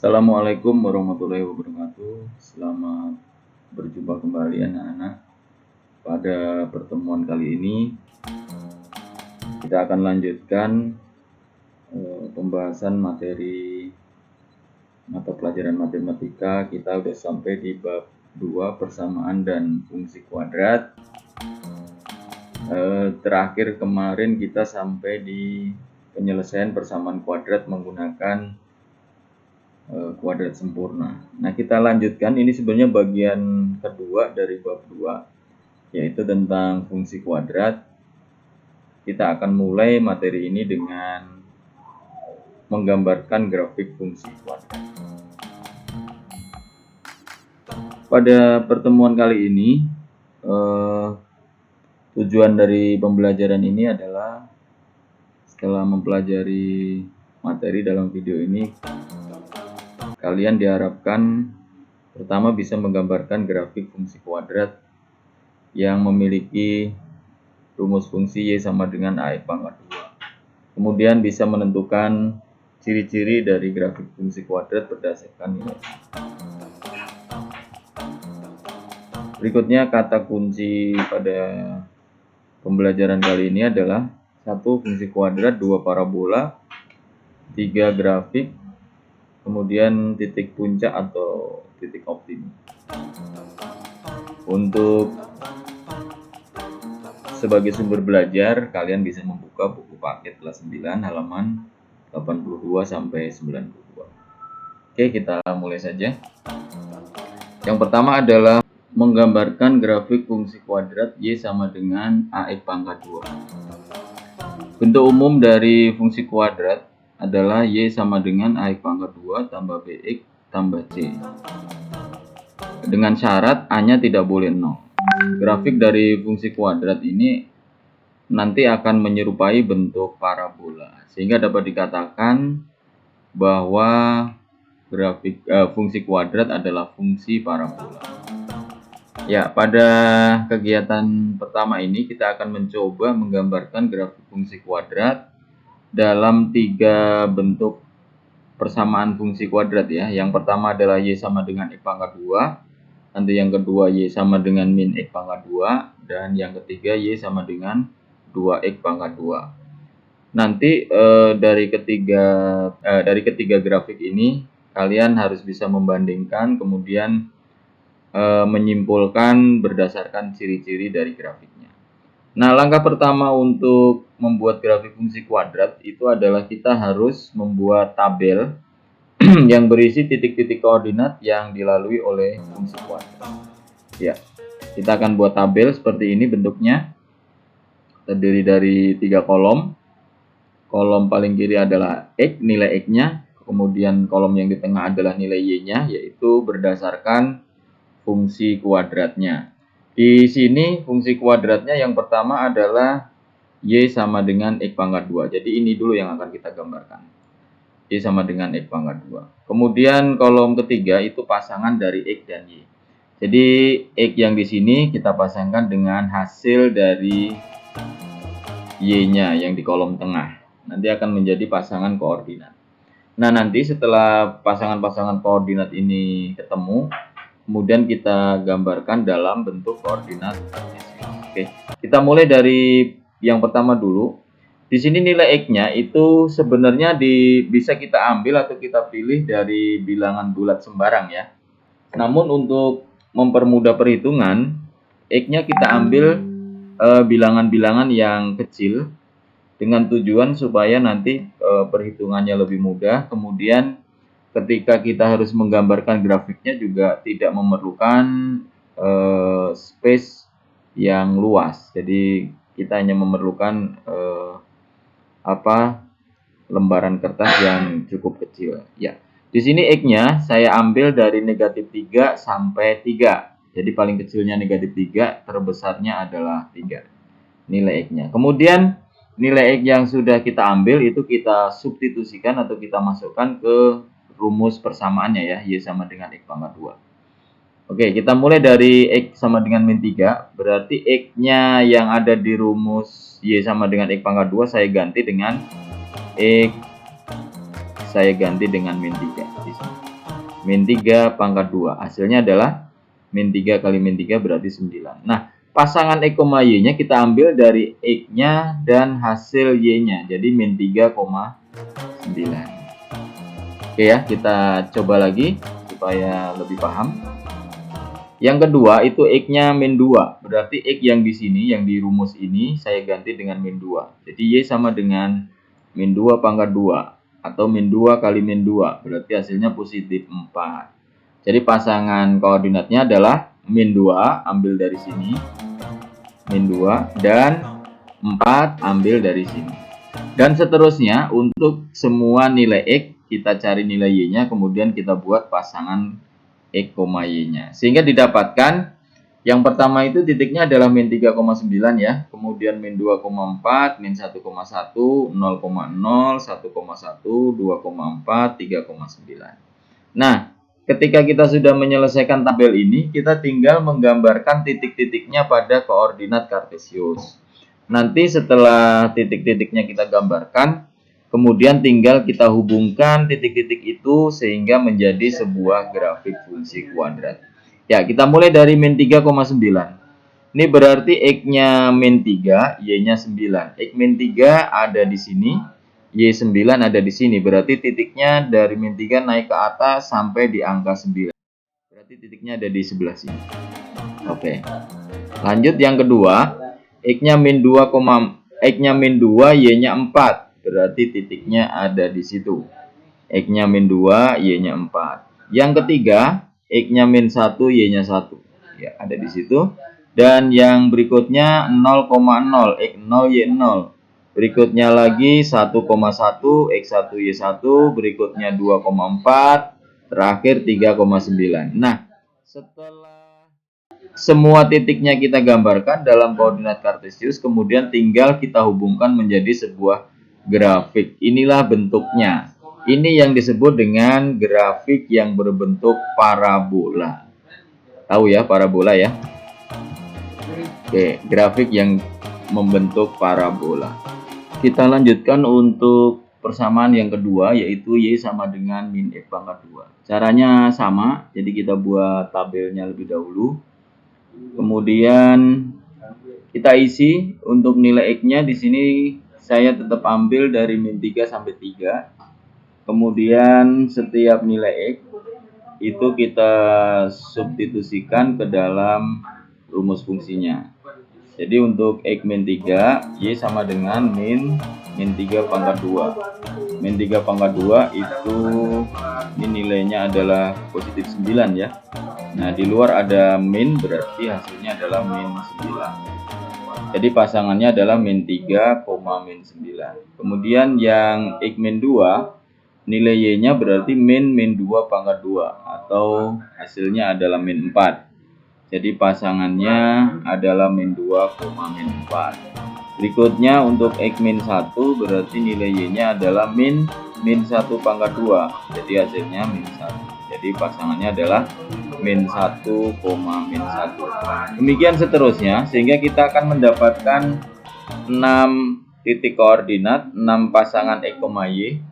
Assalamualaikum warahmatullahi wabarakatuh. Selamat berjumpa kembali anak-anak. Pada pertemuan kali ini kita akan lanjutkan pembahasan materi mata pelajaran matematika. Kita sudah sampai di bab 2 persamaan dan fungsi kuadrat. Terakhir kemarin kita sampai di penyelesaian persamaan kuadrat menggunakan kuadrat sempurna. Nah, kita lanjutkan, ini sebenarnya bagian kedua dari bab 2, yaitu tentang fungsi kuadrat. Kita akan mulai materi ini dengan menggambarkan grafik fungsi kuadrat. Pada pertemuan kali ini, tujuan dari pembelajaran ini adalah setelah mempelajari materi dalam video ini, kalian diharapkan pertama bisa menggambarkan grafik fungsi kuadrat yang memiliki rumus fungsi Y sama dengan AX pangkat 2. Kemudian bisa menentukan ciri-ciri dari grafik fungsi kuadrat berdasarkan nilai. Berikutnya kata kunci pada pembelajaran kali ini adalah 1 fungsi kuadrat, 2 parabola, 3 grafik, kemudian titik puncak atau titik optimum. Untuk sebagai sumber belajar, kalian bisa membuka buku paket kelas 9 halaman 82 sampai 92. Oke, kita mulai saja. Yang pertama adalah menggambarkan grafik fungsi kuadrat Y sama dengan AX pangkat 2. Bentuk umum dari fungsi kuadrat adalah Y sama dengan AX pangkat 2 tambah BX tambah C. Dengan syarat A-nya tidak boleh 0. Grafik dari fungsi kuadrat ini nanti akan menyerupai bentuk parabola, sehingga dapat dikatakan bahwa grafik fungsi kuadrat adalah fungsi parabola. Ya, pada kegiatan pertama ini kita akan mencoba menggambarkan grafik fungsi kuadrat dalam 3 bentuk persamaan fungsi kuadrat ya. Yang pertama adalah Y sama dengan X pangkat 2. Nanti yang kedua Y sama dengan min X pangkat 2. Dan yang ketiga Y sama dengan 2X pangkat 2. Nanti dari ketiga grafik ini kalian harus bisa membandingkan, kemudian menyimpulkan berdasarkan ciri-ciri dari grafiknya. Nah, langkah pertama untuk membuat grafik fungsi kuadrat itu adalah kita harus membuat tabel yang berisi titik-titik koordinat yang dilalui oleh fungsi kuadrat. Ya, kita akan buat tabel seperti ini bentuknya. Terdiri dari 3 kolom. Kolom paling kiri adalah X, nilai X-nya. Kemudian kolom yang di tengah adalah nilai Y-nya, yaitu berdasarkan fungsi kuadratnya. Di sini fungsi kuadratnya yang pertama adalah Y sama dengan X pangkat 2. Jadi ini dulu yang akan kita gambarkan. Y sama dengan X pangkat 2. Kemudian kolom ketiga itu pasangan dari X dan Y. Jadi X yang di sini kita pasangkan dengan hasil dari Y-nya yang di kolom tengah. Nanti akan menjadi pasangan koordinat. Nah, nanti setelah pasangan-pasangan koordinat ini ketemu, kemudian kita gambarkan dalam bentuk koordinat kartesian. Oke, kita mulai dari yang pertama dulu. Di sini nilai X-nya itu sebenarnya bisa kita ambil atau kita pilih dari bilangan bulat sembarang ya. Namun untuk mempermudah perhitungan, X-nya kita ambil bilangan-bilangan yang kecil dengan tujuan supaya nanti perhitungannya lebih mudah. Kemudian ketika kita harus menggambarkan grafiknya juga tidak memerlukan space yang luas. Jadi kita hanya memerlukan lembaran kertas yang cukup kecil. Ya, di sini X-nya saya ambil dari negatif 3 sampai 3. Jadi paling kecilnya negatif 3, terbesarnya adalah 3. Nilai X-nya. Kemudian nilai X yang sudah kita ambil itu kita substitusikan atau kita masukkan ke rumus persamaannya ya, Y sama dengan X pangkat 2. Oke, kita mulai dari X sama dengan min 3. Berarti X-nya yang ada di rumus Y sama dengan X pangkat 2 saya ganti dengan X, saya ganti dengan min 3 di sini. min 3 pangkat 2. Hasilnya adalah min 3 kali min 3 berarti 9. Nah, pasangan X, Y-nya kita ambil dari X-nya dan hasil Y-nya. Jadi min 3,9. Oke ya, kita coba lagi supaya lebih paham. Yang kedua itu X-nya min 2. Berarti X yang di sini, yang di rumus ini saya ganti dengan min 2. Jadi Y sama dengan min 2 pangkat 2. Atau min 2 kali min 2. Berarti hasilnya positif 4. Jadi pasangan koordinatnya adalah min 2 ambil dari sini. Min 2 dan 4 ambil dari sini. Dan seterusnya untuk semua nilai X kita cari nilai Y-nya. Kemudian kita buat pasangan X, Y-nya. Sehingga didapatkan yang pertama itu titiknya adalah min 3,9 ya. Kemudian min 2,4, min 1,1, 0,0, 1,1, 2,4, 3,9. Nah, ketika kita sudah menyelesaikan tabel ini, kita tinggal menggambarkan titik-titiknya pada koordinat kartesius. Nanti setelah titik-titiknya kita gambarkan, kemudian tinggal kita hubungkan titik-titik itu sehingga menjadi sebuah grafik fungsi kuadrat. Ya, kita mulai dari min 3,9. Ini berarti X-nya min 3, Y-nya 9. X min 3 ada di sini, Y 9 ada di sini. Berarti titiknya dari min 3 naik ke atas sampai di angka 9. Berarti titiknya ada di sebelah sini. Oke. Lanjut yang kedua, X-nya min 2, X-nya min 2, Y-nya 4. Berarti titiknya ada di situ. X-nya min 2, Y-nya 4. Yang ketiga, X-nya min 1, Y-nya 1. Ya, ada di situ. Dan yang berikutnya 0,0, X0, Y0. Berikutnya lagi 1,1, X1, Y1. Berikutnya 2,4. Terakhir 3,9. Nah, setelah semua titiknya kita gambarkan dalam koordinat kartesius, kemudian tinggal kita hubungkan menjadi sebuah grafik. Inilah bentuknya. Ini yang disebut dengan grafik yang berbentuk parabola. Tahu ya parabola ya? Oke, grafik yang membentuk parabola. Kita lanjutkan untuk persamaan yang kedua, yaitu Y sama dengan min X pangkat 2. Caranya sama, jadi kita buat tabelnya lebih dahulu. Kemudian kita isi untuk nilai X-nya di sini saya tetap ambil dari min 3 sampai 3. Kemudian setiap nilai X itu kita substitusikan ke dalam rumus fungsinya. Jadi untuk X min 3, Y sama dengan min 3 pangkat 2. Min 3 pangkat 2 itu ini nilainya adalah positif 9 ya. Nah, di luar ada min, berarti hasilnya adalah min 9. Jadi pasangannya adalah min 3, min 9. Kemudian yang X min 2, nilai Y-nya berarti min 2 pangkat 2. Atau hasilnya adalah min 4. Jadi pasangannya adalah min 2, min 4. Berikutnya untuk X min 1 berarti nilai Y-nya adalah min 1 pangkat 2. Jadi hasilnya min 1. Jadi pasangannya adalah min 1, min 1. Demikian seterusnya, sehingga kita akan mendapatkan 6 titik koordinat, 6 pasangan X, Y,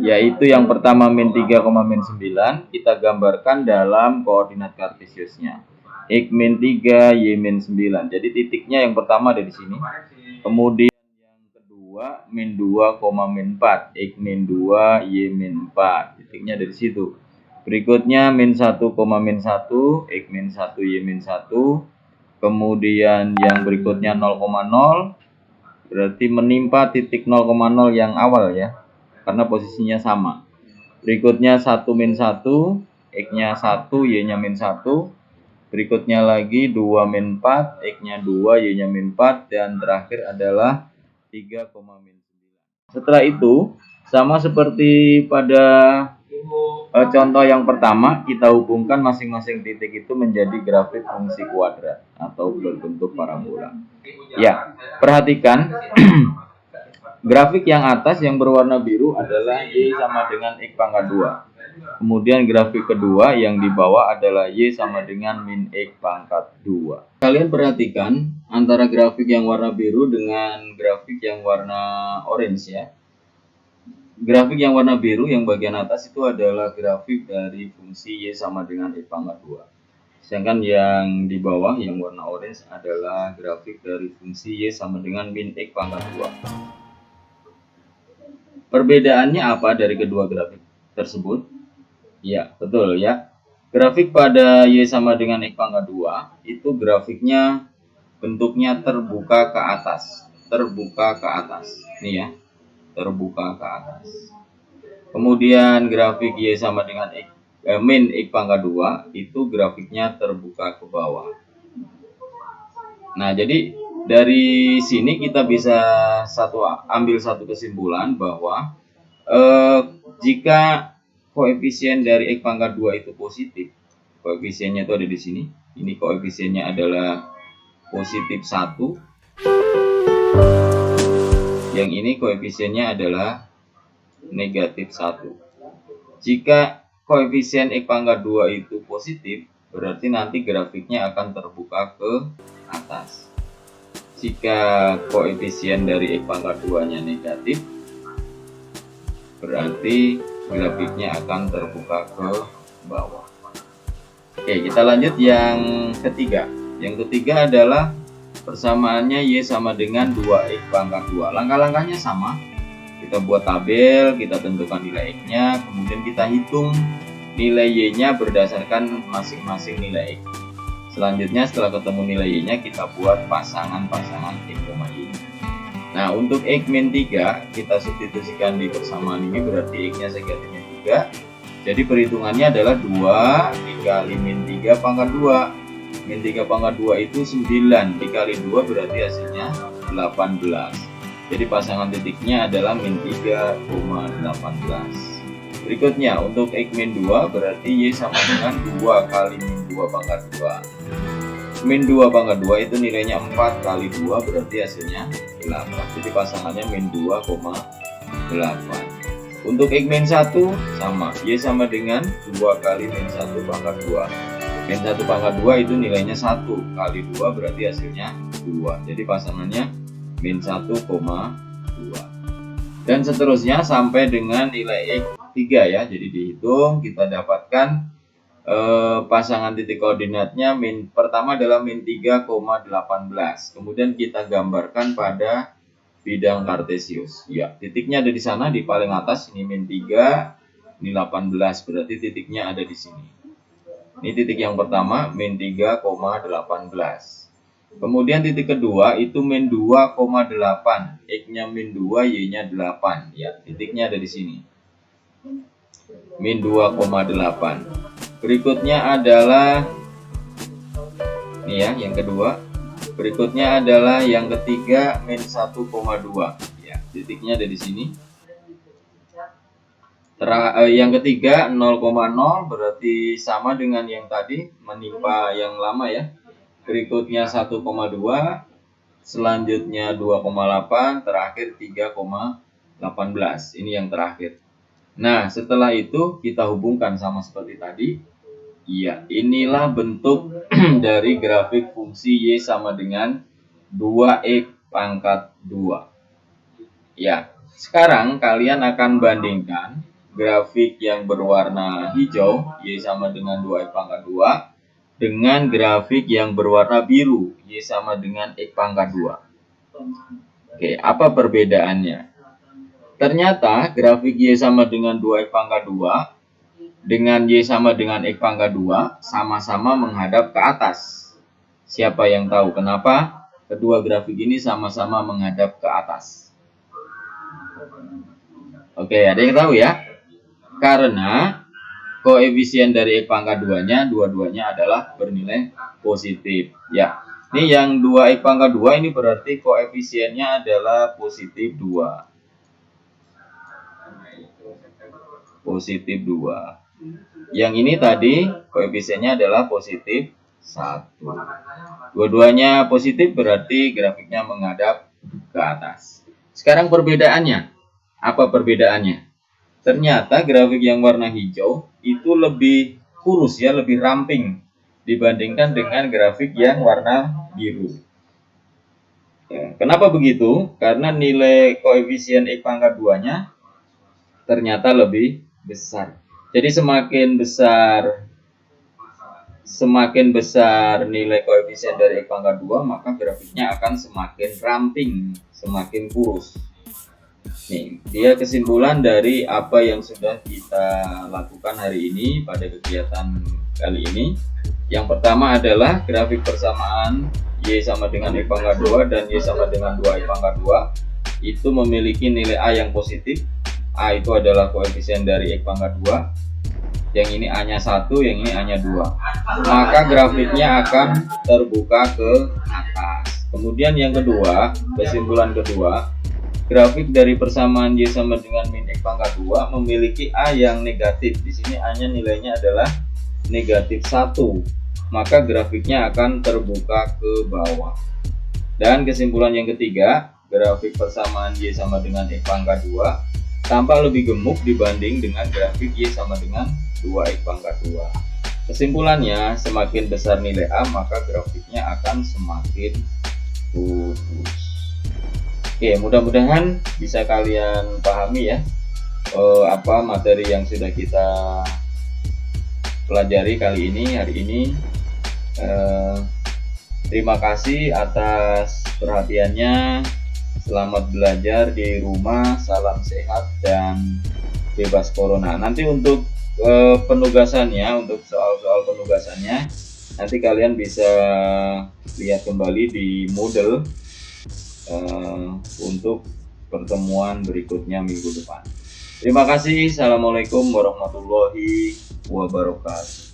yaitu yang pertama min 3, min 9, kita gambarkan dalam koordinat kartesiusnya. X min 3, Y min 9. Jadi titiknya yang pertama ada di sini. Kemudian yang kedua min 2, min 4. X min 2, Y min 4. Titiknya ada di situ. Berikutnya min 1, min 1, X min 1, Y min 1. Kemudian yang berikutnya 0,0. Berarti menimpa titik 0,0 yang awal ya. Karena posisinya sama. Berikutnya 1 min 1, X-nya 1, Y-nya min 1. Berikutnya lagi 2 min 4, X-nya 2, Y-nya min 4. Dan terakhir adalah 3, min 9. Setelah itu, sama seperti pada contoh yang pertama, kita hubungkan masing-masing titik itu menjadi grafik fungsi kuadrat atau berbentuk parabola. Ya, perhatikan grafik yang atas yang berwarna biru adalah Y sama dengan X pangkat 2. Kemudian grafik kedua yang di bawah adalah Y sama dengan min X pangkat 2. Kalian perhatikan antara grafik yang warna biru dengan grafik yang warna orange ya. grafik yang warna biru yang bagian atas itu adalah grafik dari fungsi Y sama dengan X pangkat 2. Sedangkan yang di bawah yang warna orange adalah grafik dari fungsi Y sama dengan min X pangkat 2. Perbedaannya apa dari kedua grafik tersebut? Ya, betul ya. Grafik pada Y sama dengan X pangkat 2 itu grafiknya bentuknya terbuka ke atas. Terbuka ke atas. Nih ya, terbuka ke atas. Kemudian grafik Y sama dengan min X pangkat 2 itu grafiknya terbuka ke bawah. Nah, jadi dari sini kita bisa ambil satu kesimpulan bahwa jika koefisien dari X pangkat 2 itu positif, koefisiennya itu ada di sini. Ini koefisiennya adalah positif 1. Yang ini koefisiennya adalah negatif 1. Jika koefisien X pangkat 2 itu positif, berarti nanti grafiknya akan terbuka ke atas. Jika koefisien dari X pangkat 2-nya negatif, berarti grafiknya akan terbuka ke bawah. Oke, kita lanjut yang ketiga. Yang ketiga adalah persamaannya Y sama dengan 2X pangkat 2. Langkah-langkahnya sama. Kita buat tabel, kita tentukan nilai X-nya, kemudian kita hitung nilai Y-nya berdasarkan masing-masing nilai X. Selanjutnya setelah ketemu nilai Y-nya, kita buat pasangan-pasangan X, Y. Nah, untuk X min 3, kita substitusikan di persamaan ini, berarti X-nya sejatinya 3. Jadi perhitungannya adalah 2 dikali min 3 pangkat 2. Min 3 pangkat 2 itu 9, dikali 2 berarti hasilnya 18. Jadi pasangan titiknya adalah min 3,18. Berikutnya untuk X min 2 berarti Y sama dengan 2 kali min 2 pangkat 2. Min 2 pangkat 2 itu nilainya 4 kali 2 berarti hasilnya 8. Jadi pasangannya min 2,8. Untuk X min 1 sama, Y sama dengan 2 kali min 1 pangkat 2. Min 1 pangkat 2 itu nilainya 1 kali 2 berarti hasilnya 2. Jadi pasangannya min 1,2. Dan seterusnya sampai dengan nilai X 3 ya. Jadi dihitung, kita dapatkan pasangan titik koordinatnya pertama adalah min 3,18. Kemudian kita gambarkan pada bidang kartesius. Ya, titiknya ada di sana di paling atas, ini min 3, ini 18, berarti titiknya ada di sini. Ini titik yang pertama min 3,18. Kemudian titik kedua itu min 2,8. X-nya min 2, Y-nya 8. Ya, titiknya ada di sini. Min 2,8. Berikutnya adalah ini ya, yang kedua. Berikutnya adalah yang ketiga min 1,2. Ya, titiknya ada di sini. Yang ketiga 0,0 berarti sama dengan yang tadi, menimpa yang lama ya. Berikutnya 1,2, selanjutnya 2,8, terakhir 3,18. Ini yang terakhir. Nah, setelah itu kita hubungkan sama seperti tadi. Iya, inilah bentuk dari grafik fungsi Y sama dengan 2X pangkat 2. Ya, sekarang kalian akan bandingkan grafik yang berwarna hijau, Y sama dengan 2X pangkat 2, dengan grafik yang berwarna biru, Y sama dengan X pangkat 2. Oke, apa perbedaannya? Ternyata grafik Y sama dengan 2X pangkat 2 dengan Y sama dengan X pangkat 2 sama-sama menghadap ke atas. Siapa yang tahu kenapa kedua grafik ini sama-sama menghadap ke atas? Oke, ada yang tahu ya? Karena koefisien dari X pangkat 2-nya, dua-duanya adalah bernilai positif. Ya, ini yang 2X pangkat 2 ini berarti koefisiennya adalah positif 2. Positif 2. Yang ini tadi koefisiennya adalah positif 1. Dua-duanya positif berarti grafiknya menghadap ke atas. Sekarang perbedaannya. Apa perbedaannya? Ternyata grafik yang warna hijau itu lebih kurus ya, lebih ramping dibandingkan dengan grafik yang warna biru. Ya, kenapa begitu? Karena nilai koefisien X pangkat 2-nya ternyata lebih besar. Jadi semakin besar nilai koefisien dari X pangkat 2, maka grafiknya akan semakin ramping, semakin kurus. Nih, dia kesimpulan dari apa yang sudah kita lakukan hari ini pada kegiatan kali ini. Yang pertama adalah grafik persamaan Y sama dengan X pangkat 2 dan Y sama dengan 2X pangkat 2 itu memiliki nilai A yang positif. A itu adalah koefisien dari X pangkat 2. Yang ini A-nya 1, yang ini A-nya 2. Maka grafiknya akan terbuka ke atas. Kemudian yang kedua, kesimpulan kedua, grafik dari persamaan Y sama dengan min X pangkat 2 memiliki A yang negatif. Di sini A-nya nilainya adalah negatif 1. Maka grafiknya akan terbuka ke bawah. Dan kesimpulan yang ketiga, grafik persamaan Y sama dengan X pangkat 2 tampak lebih gemuk dibanding dengan grafik Y sama dengan 2X pangkat 2. Kesimpulannya, semakin besar nilai A, maka grafiknya akan semakin lurus. Oke, mudah-mudahan bisa kalian pahami ya apa materi yang sudah kita pelajari kali ini, hari ini. Terima kasih atas perhatiannya. Selamat belajar di rumah, salam sehat dan bebas corona. Nanti untuk penugasannya, untuk soal-soal penugasannya, nanti kalian bisa lihat kembali di Moodle untuk pertemuan berikutnya minggu depan. Terima kasih. Assalamualaikum warahmatullahi wabarakatuh.